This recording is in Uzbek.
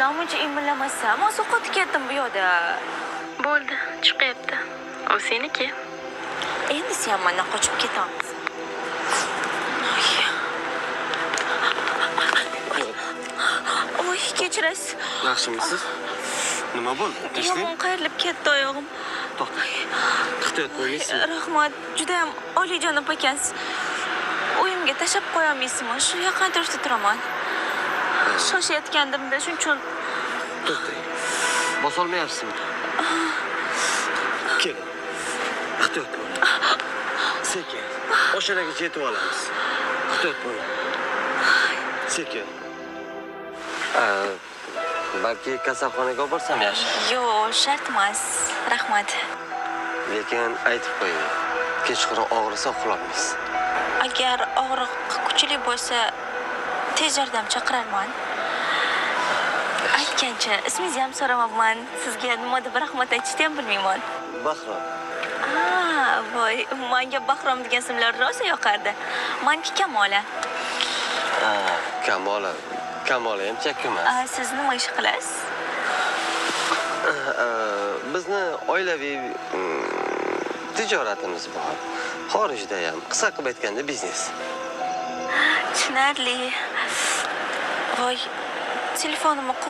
namuncha emilamasam, ovqat ketdim bu yoqda. Bo'ldi, chiqyapti. U seniki. Endi sen mendan qochib ketamiz. Oy, kechirasiz. Yaxshimisiz? Nima bo'ldi? Tishlang. Yomon qayrilib ketdi oyog'im. Ehtiyot bo'lasizmi? Rahmat, juda ham oliyjanob ekansiz. Uyimga tashlab qo'yolmaysizmi? Shu yaqin turishda turaman. Shoshayotgandimda, shuning uchun. To'xtang. Bosolmayapsizmi? Keling. Ehtiyot bo'ling. Sekin. O'shanaga yetib olamiz. Ehtiyot bo'ling. Sekin. Balki kasalxonaga olib borsam yaxshi. Yo'q, shart emas. Rahmat. Lekin aytib qo'ying. Kechqurun og'risa uxlolmaysiz. Agar og'riq kuchli bo'lsa, tez yordam chaqirarman. Aytgancha, ismingizni ham so'ramabman. Sizga nima deb rahmat aytishni ham bilmayman. Bahrom. Voy, menga Bahrom degan ismlar rosa yoqardi. Meniki Kamola. Kamola. Kamola ham chakki emas. Siz nima ish qilasiz? Bizni oilaviy tijoratimiz bor. Xorijda ham, qisqa qilib aytganda biznes. Tushunarli. Voy, telefonimni